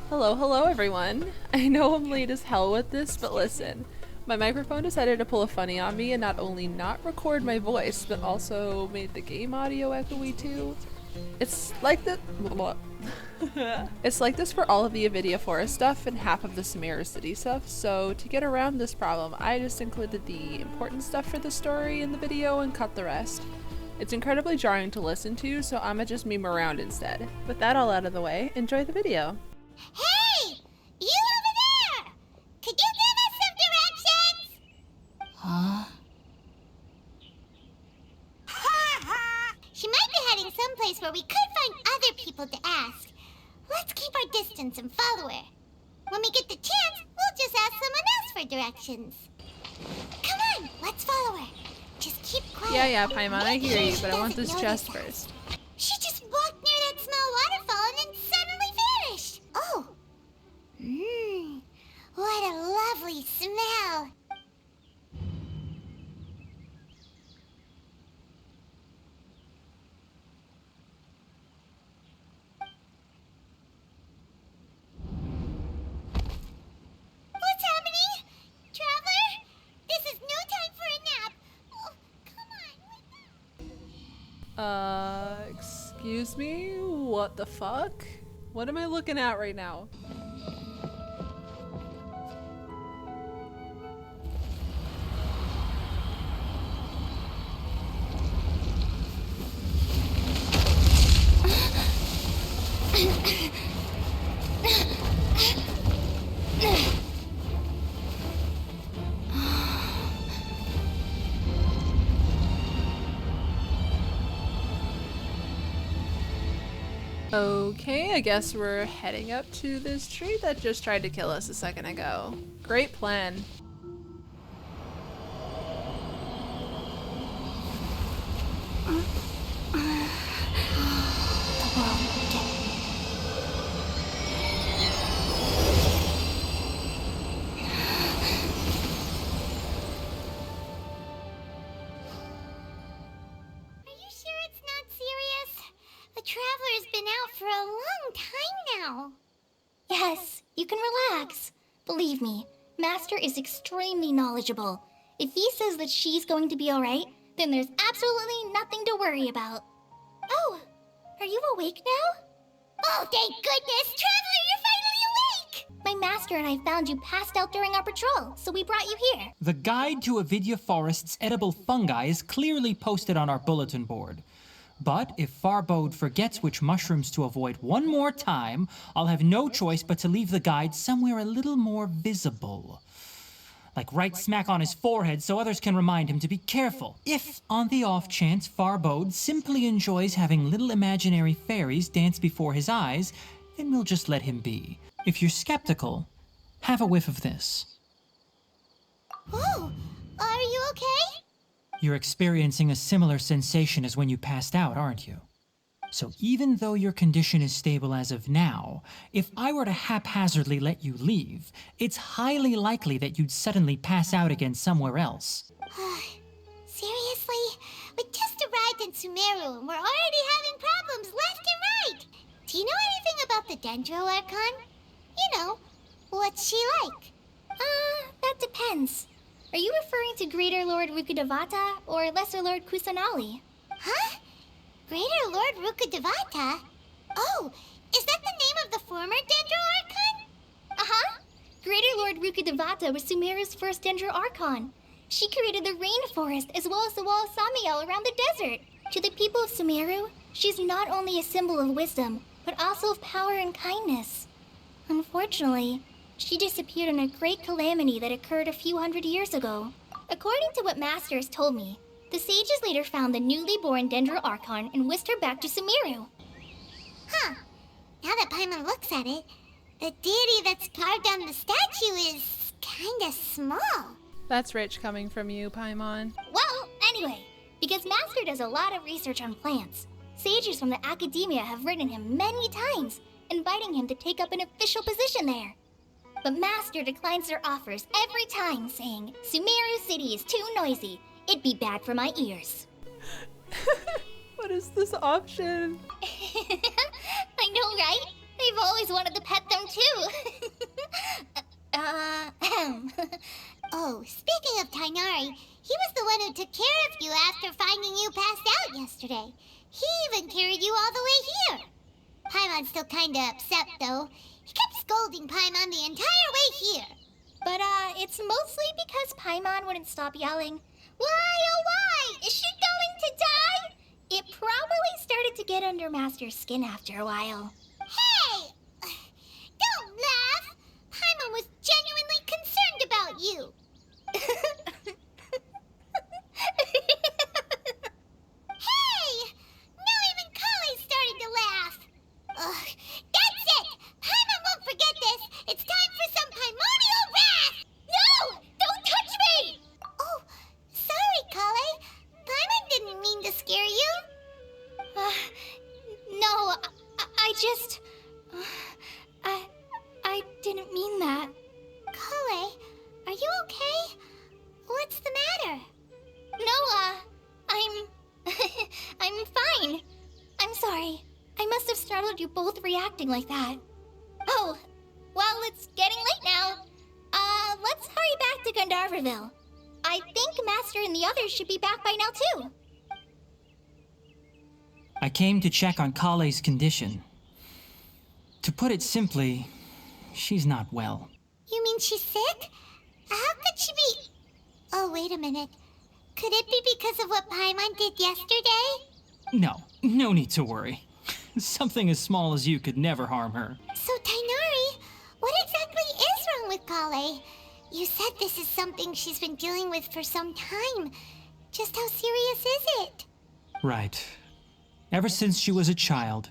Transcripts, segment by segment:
Hello everyone. I know I'm late as hell with this, but listen. My microphone decided to pull a funny on me and not only not record my voice, but also made the game audio echoey too. It's like the It's like this for all of the Avidia Forest stuff and half of the Sumeru city stuff, so to get around this problem, I just included the important stuff for the story in the video and cut the rest. It's incredibly jarring to listen to, so I'ma just meme around instead. With that all out of the way, enjoy the video. Hey! You over there! Could you give us some directions? Huh? Ha ha! She might be heading someplace where we could find other people to ask. Let's keep our distance and follow her. When we get the chance, we'll just ask someone else for directions. Come on, let's follow her. Just keep quiet. Yeah, Paimon, I hear you, but I want this chest first. She just walked near that small waterfall and then suddenly vanished. Oh. What a lovely smell. What's happening? Traveler? This is no time for a nap. Oh, come on, wake up. Excuse me? What the fuck? What am I looking at right now? Okay, I guess we're heading up to this tree that just tried to kill us a second ago. Great plan. The Traveler's been out for a long time now. Yes, you can relax. Believe me, Master is extremely knowledgeable. If he says that she's going to be alright, then there's absolutely nothing to worry about. Oh, are you awake now? Oh, thank goodness! Traveler, you're finally awake! My master and I found you passed out during our patrol, so we brought you here. The guide to Avidia Forest's edible fungi is clearly posted on our bulletin board. But if Farbode forgets which mushrooms to avoid one more time, I'll have no choice but to leave the guide somewhere a little more visible. Like right smack on his forehead so others can remind him to be careful. If, on the off chance, Farbode simply enjoys having little imaginary fairies dance before his eyes, then we'll just let him be. If you're skeptical, have a whiff of this. Oh, are you okay? You're experiencing a similar sensation as when you passed out, aren't you? So even though your condition is stable as of now, if I were to haphazardly let you leave, it's highly likely that you'd suddenly pass out again somewhere else. Seriously? We just arrived in Sumeru and we're already having problems left and right! Do you know anything about the Dendro Archon? You know, what's she like? That depends. Are you referring to Greater Lord Rukkhadevata or Lesser Lord Kusanali? Huh? Greater Lord Rukkhadevata? Oh, is that the name of the former Dendro Archon? Uh-huh. Greater Lord Rukkhadevata was Sumeru's first Dendro Archon. She created the rainforest as well as the wall of Samiel around the desert. To the people of Sumeru, she's not only a symbol of wisdom, but also of power and kindness. Unfortunately, she disappeared in a great calamity that occurred a few hundred years ago. According to what Master has told me, the sages later found the newly born Dendro Archon and whisked her back to Sumeru. Huh. Now that Paimon looks at it, the deity that's carved on the statue is kinda small. That's rich coming from you, Paimon. Well, anyway, because Master does a lot of research on plants, sages from the academia have written him many times, inviting him to take up an official position there. But Master declines their offers every time, saying, Sumeru City is too noisy. It'd be bad for my ears. What is this option? I know, right? I've always wanted to pet them too. Paimon's still kinda upset, though. He kept scolding Paimon the entire way here. But, it's mostly because Paimon wouldn't stop yelling, "Why, oh why? Is she going to die?" It probably started to get under Master's skin after a while. Hey! Don't laugh! Paimon was genuinely concerned about you. Hey! Now even Collei started to laugh. Ugh, that's it! Paimon won't forget this! It's time for some primordial wrath! No! Don't touch me! Oh, sorry, Collei. Paimon didn't mean to scare you. No, I just... I didn't mean that. Collei, are you okay? What's the matter? No, I'm fine. I'm sorry. I must have startled you both reacting like that. Oh, well, it's getting late now. Let's hurry back to Gandharville. I think Master and the others should be back by now, too. I came to check on Collei's condition. To put it simply, she's not well. You mean she's sick? How could she be... Oh, wait a minute. Could it be because of what Paimon did yesterday? No need to worry. Something as small as you could never harm her. So, Tighnari, what exactly is wrong with Collei? You said this is something she's been dealing with for some time. Just how serious is it? Right. Ever since she was a child,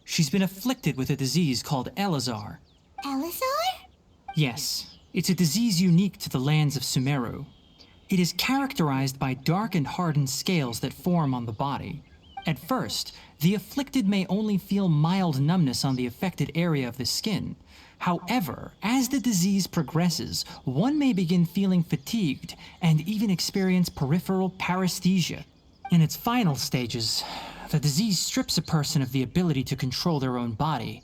she's been afflicted with a disease called Eleazar. Eleazar? Yes, it's a disease unique to the lands of Sumeru. It is characterized by dark and hardened scales that form on the body. At first, the afflicted may only feel mild numbness on the affected area of the skin. However, as the disease progresses, one may begin feeling fatigued and even experience peripheral paresthesia. In its final stages, the disease strips a person of the ability to control their own body,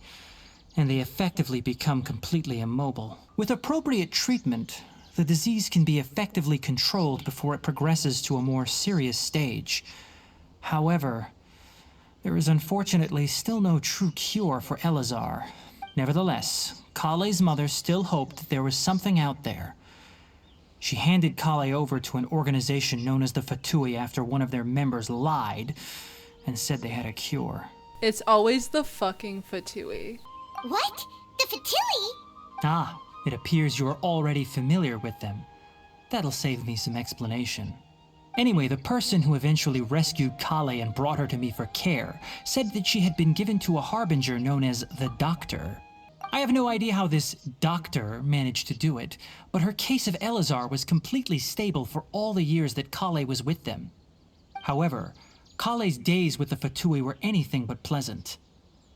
and they effectively become completely immobile. With appropriate treatment, the disease can be effectively controlled before it progresses to a more serious stage. However, there is unfortunately still no true cure for Eleazar. Nevertheless, Collei's mother still hoped that there was something out there. She handed Collei over to an organization known as the Fatui after one of their members lied and said they had a cure. It's always the fucking Fatui. What? The Fatui? Ah, it appears you're already familiar with them. That'll save me some explanation. Anyway, the person who eventually rescued Collei and brought her to me for care said that she had been given to a harbinger known as the Doctor. I have no idea how this doctor managed to do it, but her case of Eleazar was completely stable for all the years that Collei was with them. However, Collei's days with the Fatui were anything but pleasant.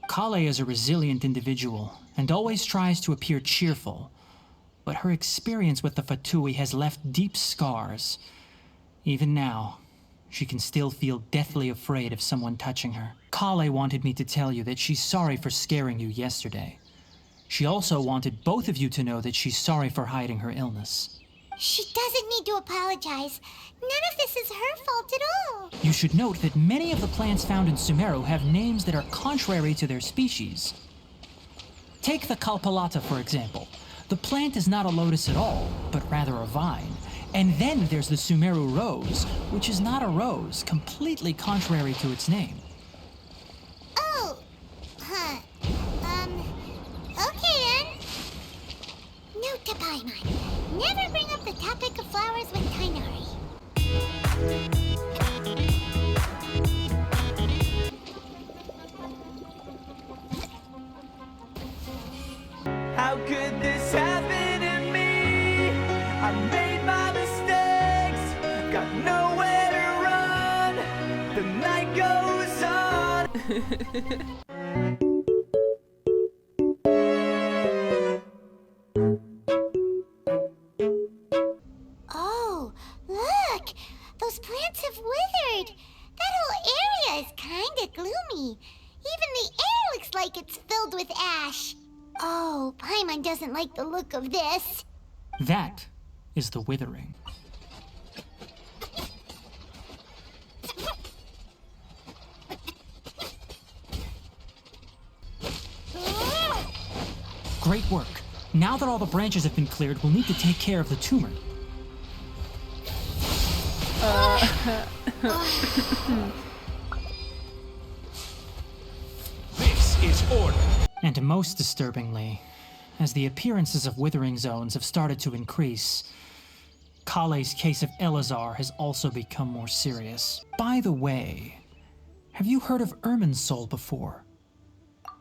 Collei is a resilient individual and always tries to appear cheerful, but her experience with the Fatui has left deep scars. Even now, she can still feel deathly afraid of someone touching her. Collei wanted me to tell you that she's sorry for scaring you yesterday. She also wanted both of you to know that she's sorry for hiding her illness. She doesn't need to apologize. None of this is her fault at all. You should note that many of the plants found in Sumeru have names that are contrary to their species. Take the Kalpalata, for example. The plant is not a lotus at all, but rather a vine. And then there's the Sumeru rose, which is not a rose, completely contrary to its name. Oh, huh. Okay then. Note to Paimon. Never bring up the topic of flowers with Tighnari. How could this happen to me? I made my mistakes, got nowhere to run. The night goes on. Oh, look! Those plants have withered. That whole area is kinda gloomy. Even the air looks like it's filled with ash. Oh, Paimon doesn't like the look of this. That is the withering. Great work. Now that all the branches have been cleared, we'll need to take care of the tumor. This is order. And most disturbingly, as the appearances of withering zones have started to increase, Collei's case of Eleazar has also become more serious. By the way, have you heard of Irminsul before?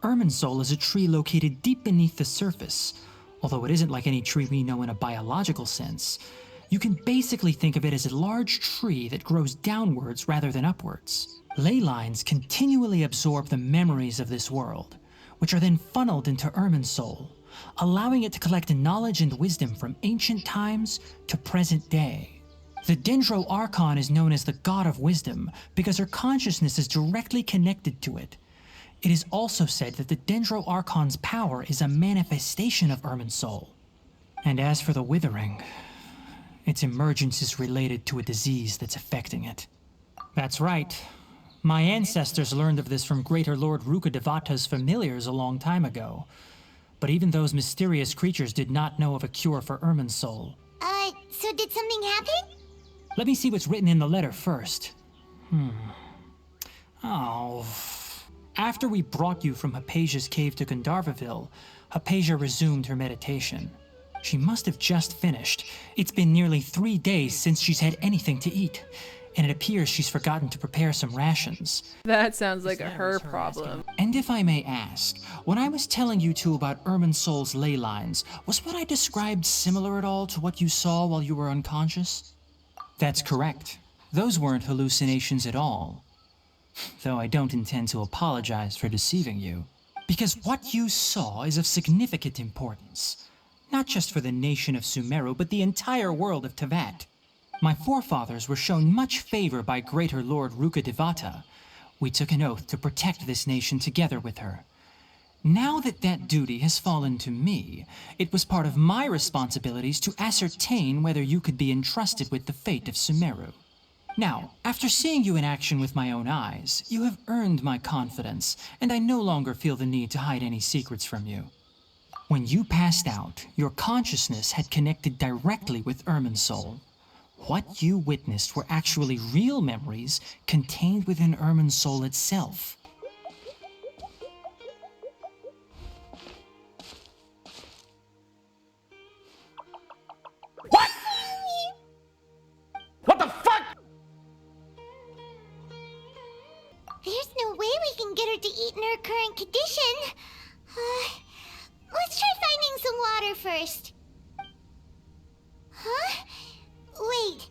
Irminsul is a tree located deep beneath the surface. Although it isn't like any tree we know in a biological sense, you can basically think of it as a large tree that grows downwards rather than upwards. Ley lines continually absorb the memories of this world, which are then funneled into Irminsul, allowing it to collect knowledge and wisdom from ancient times to present day. The Dendro Archon is known as the God of Wisdom because her consciousness is directly connected to it. It is also said that the Dendro Archon's power is a manifestation of Irminsul. And as for the Withering, its emergence is related to a disease that's affecting it. That's right. My ancestors learned of this from Greater Lord Rukkhadevata's familiars a long time ago. But even those mysterious creatures did not know of a cure for Irminsul. So did something happen? Let me see what's written in the letter first. Oh... After we brought you from Hypatia's cave to Gandharvaville, Hypatia resumed her meditation. She must have just finished. It's been nearly 3 days since she's had anything to eat, and it appears she's forgotten to prepare some rations. That sounds like a her problem. And if I may ask, when I was telling you two about Irminsul's ley lines, was what I described similar at all to what you saw while you were unconscious? That's correct. Those weren't hallucinations at all. Though I don't intend to apologize for deceiving you. Because what you saw is of significant importance. Not just for the nation of Sumeru, but the entire world of Teyvat. My forefathers were shown much favor by Greater Lord Rukkhadevata. We took an oath to protect this nation together with her. Now that that duty has fallen to me, it was part of my responsibilities to ascertain whether you could be entrusted with the fate of Sumeru. Now, after seeing you in action with my own eyes, you have earned my confidence, and I no longer feel the need to hide any secrets from you. When you passed out, your consciousness had connected directly with Irminsul. What you witnessed were actually real memories contained within Irminsul itself. What? What the fuck? There's no way we can get her to eat in her current condition. Let's try finding some water first. Huh? Wait,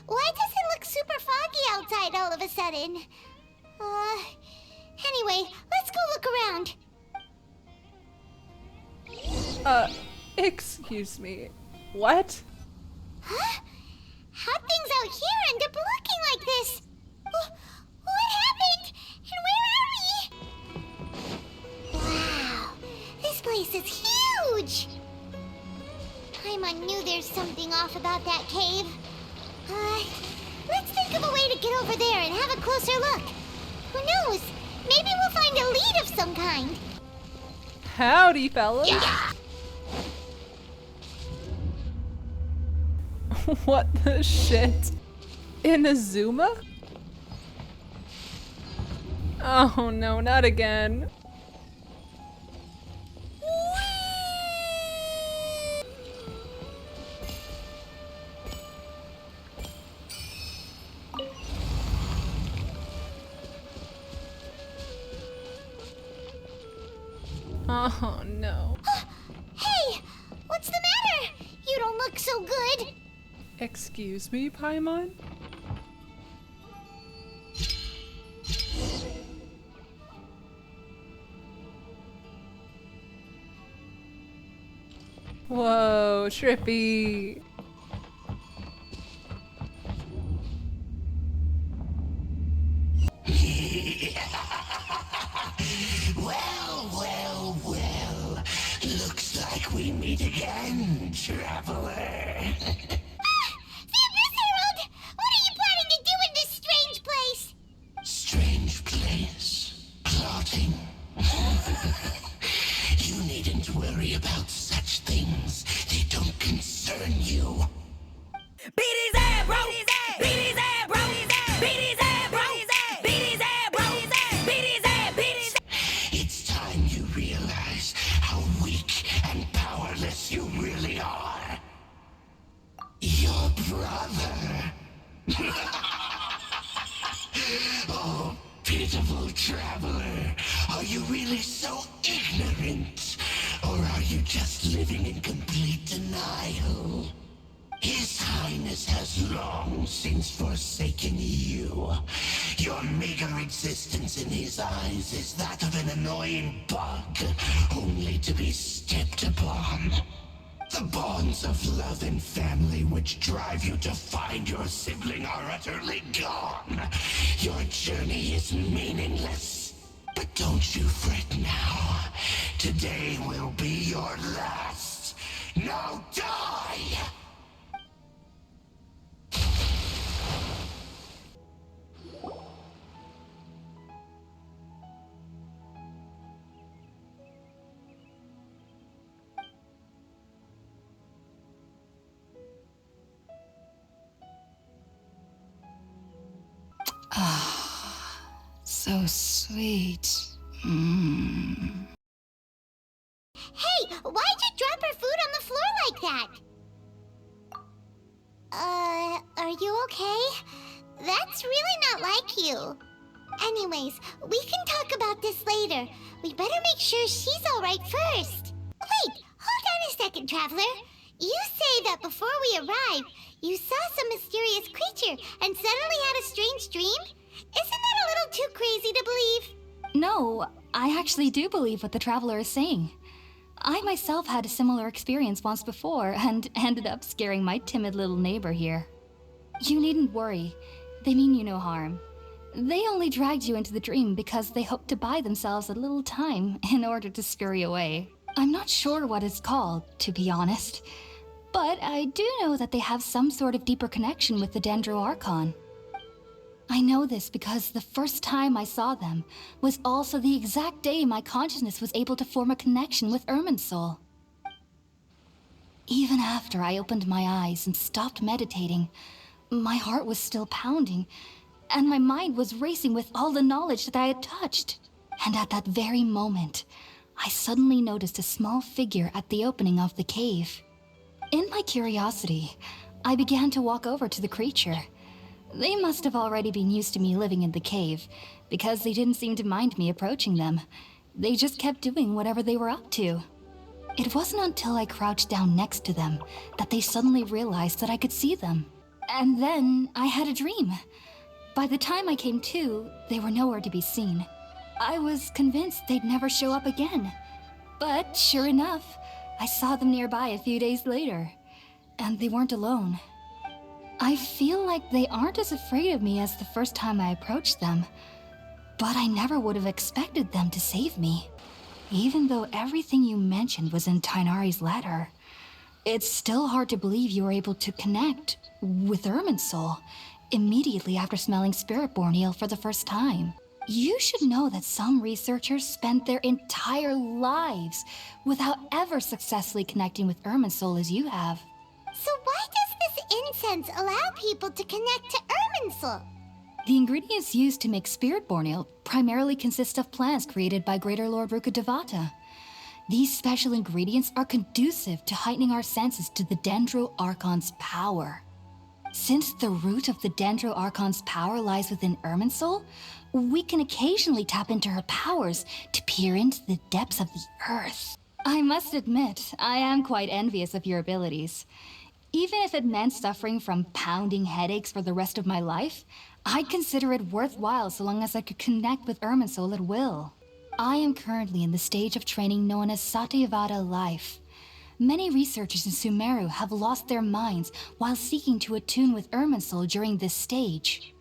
why does it look super foggy outside all of a sudden? Anyway, let's go look around. Excuse me. What? Huh? How'd things out here end up looking like this? What happened? And where are we? Wow, this place is huge! Paimon knew there's something off about that cave. Let's think of a way to get over there and have a closer look. Who knows? Maybe we'll find a lead of some kind. Howdy, fellas. Yeah. What the shit? Inazuma? Oh no, not again. Oh no. Hey, what's the matter? You don't look so good. Excuse me, Paimon? Whoa, trippy. Well. Looks like we meet again, traveler. The Abyss Herald! What are you planning to do in this strange place? Strange place. Plotting. You needn't worry. worry about such things. They don't concern you. Beat his ass, bro! Beat his ass, bro! Beat his ass, bro! Beat his ass, bro! Beat his ass, beat his ass! It's time you realize how weak and powerless you really are. Your brother. Oh, pitiful traveler. Are you really so ignorant? Or are you just living in complete denial? His Highness has long since forsaken you. Your meager existence in his eyes is that of an annoying bug, only to be stepped upon. The bonds of love and family which drive you to find your sibling are utterly gone. Your journey is meaningless. But don't you fret now. Today will be your last. Now die! So sweet. Hey, why'd you drop our food on the floor like that? Are you okay? That's really not like you. Anyways, we can talk about this later. We better make sure she's alright first. Wait, hold on a second, Traveler. You say that before we arrived, you saw some mysterious creature and suddenly had a strange dream? Isn't that a little too crazy to believe? No, I actually do believe what the Traveler is saying. I myself had a similar experience once before and ended up scaring my timid little neighbor here. You needn't worry. They mean you no harm. They only dragged you into the dream because they hoped to buy themselves a little time in order to scurry away. I'm not sure what it's called, to be honest. But I do know that they have some sort of deeper connection with the Dendro Archon. I know this because the first time I saw them was also the exact day my consciousness was able to form a connection with Irminsul. Even after I opened my eyes and stopped meditating, my heart was still pounding, and my mind was racing with all the knowledge that I had touched. And at that very moment, I suddenly noticed a small figure at the opening of the cave. In my curiosity, I began to walk over to the creature. They must have already been used to me living in the cave, because they didn't seem to mind me approaching them. They just kept doing whatever they were up to. It wasn't until I crouched down next to them that they suddenly realized that I could see them. And then I had a dream. By the time I came to, they were nowhere to be seen. I was convinced they'd never show up again. But sure enough, I saw them nearby a few days later. And they weren't alone. I feel like they aren't as afraid of me as the first time I approached them. But I never would have expected them to save me. Even though everything you mentioned was in Tighnari's letter, it's still hard to believe you were able to connect with Irminsul immediately after smelling Spiritborn eel for the first time. You should know that some researchers spent their entire lives without ever successfully connecting with Irminsul as you have. So why does this incense allow people to connect to Irminsul? The ingredients used to make Spiritborn eel primarily consist of plants created by Greater Lord Rukkhadevata. These special ingredients are conducive to heightening our senses to the Dendro Archon's power. Since the root of the Dendro Archon's power lies within Irminsul, we can occasionally tap into her powers to peer into the depths of the earth. I must admit, I am quite envious of your abilities. Even if it meant suffering from pounding headaches for the rest of my life, I'd consider it worthwhile so long as I could connect with Irminsul at will. I am currently in the stage of training known as Satyavada life. Many researchers in Sumeru have lost their minds while seeking to attune with Irminsul during this stage.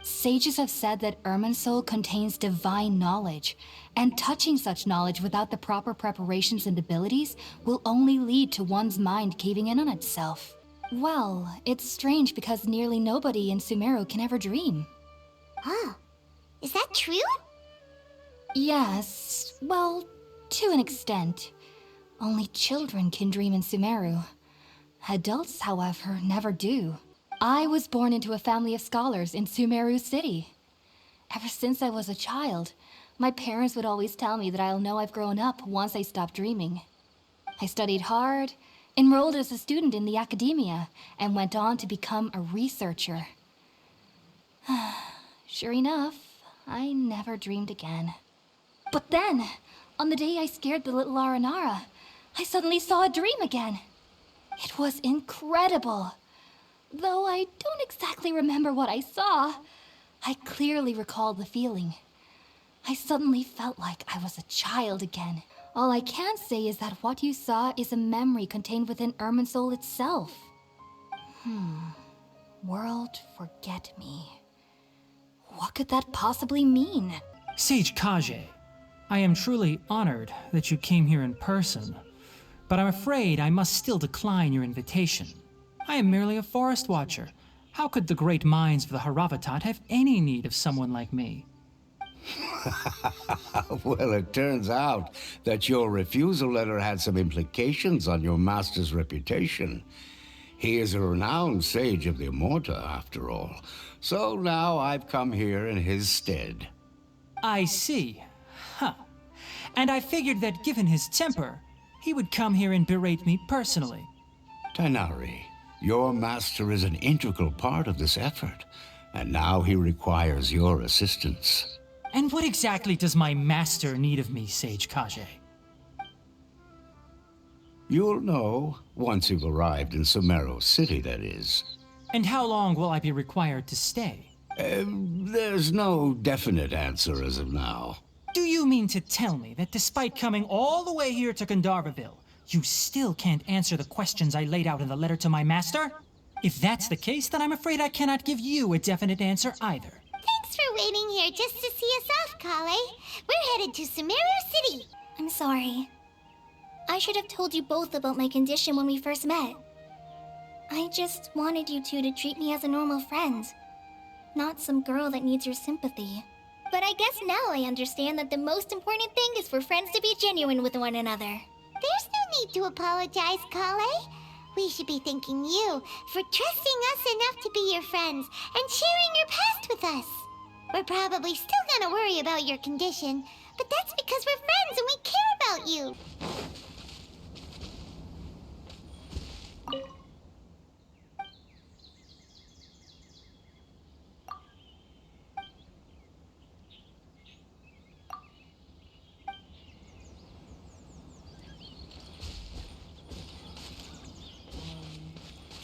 Sages have said that Irminsul contains divine knowledge, and touching such knowledge without the proper preparations and abilities will only lead to one's mind caving in on itself. Well, it's strange because nearly nobody in Sumeru can ever dream. Oh, is that true? Yes, well, to an extent. Only children can dream in Sumeru. Adults, however, never do. I was born into a family of scholars in Sumeru City. Ever since I was a child, my parents would always tell me that I'll know I've grown up once I stop dreaming. I studied hard, enrolled as a student in the academia, and went on to become a researcher. Sure enough, I never dreamed again. But then, on the day I scared the little Aranara, I suddenly saw a dream again. It was incredible. Though I don't exactly remember what I saw, I clearly recall the feeling. I suddenly felt like I was a child again. All I can say is that what you saw is a memory contained within Irminsul itself. World forget me. What could that possibly mean? Sage Kage, I am truly honored that you came here in person, but I'm afraid I must still decline your invitation. I am merely a forest watcher. How could the great minds of the Haravatat have any need of someone like me? Well, it turns out that your refusal letter had some implications on your master's reputation. He is a renowned sage of the Immorta, after all. So now I've come here in his stead. I see. Huh. And I figured that given his temper, he would come here and berate me personally. Tighnari, your master is an integral part of this effort, and now he requires your assistance. And what exactly does my master need of me, Sage Kage? You'll know once you've arrived in Sumeru City, that is. And how long will I be required to stay? There's no definite answer as of now. Do you mean to tell me that despite coming all the way here to Gandharvaville, you still can't answer the questions I laid out in the letter to my master? If that's the case, then I'm afraid I cannot give you a definite answer either. Thanks for waiting here just to see us off, Collei. We're headed to Sumeru City. I'm sorry. I should have told you both about my condition when we first met. I just wanted you two to treat me as a normal friend, not some girl that needs your sympathy. But I guess now I understand that the most important thing is for friends to be genuine with one another. There's no need to apologize, Collei. We should be thanking you for trusting us enough to be your friends and sharing your past with us. We're probably still gonna worry about your condition, but that's because we're friends and we care about you.